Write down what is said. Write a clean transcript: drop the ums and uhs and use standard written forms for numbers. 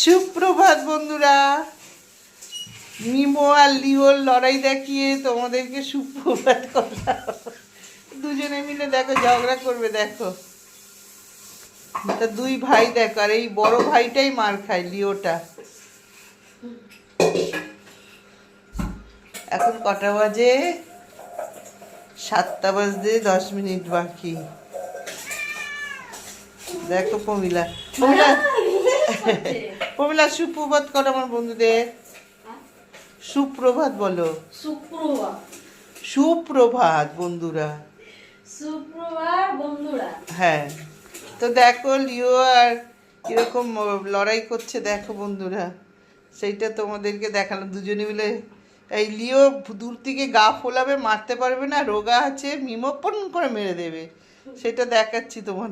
সুপ্রভাত বন্ধুরা, মিমো আর লিওর লড়াই দেখিয়ে তোমাদেরকে সুপ্রভাত করলাম। দুজনে মিলে দেখো ঝগড়া করবে, দেখো তা দুই ভাই দেখো, আর এই বড় ভাইটাই মার খায়, লিওটা। এখন কটা বাজে? 7টা বাজতে 10 মিনিট বাকি। দেখো প্রমিলা, প্রমিলা সুপ্রভাত করো আমার বন্ধুদের। সুপ্রভাত বলো। সুপ্রভাত বন্ধুরা। সুপ্রভাত বন্ধুরা। হ্যাঁ, তো দেখো লিও আর কিরকম লড়াই করছে দেখো বন্ধুরা, সেইটা তোমাদেরকে দেখালাম। দুজনে মিলে, এই লিও দূর থেকে গা ফোলাবে, মারতে পারবে না, রোগা আছে, মিমো পন করে মেরে দেবে, সেটা দেখাচ্ছি তোমাদের।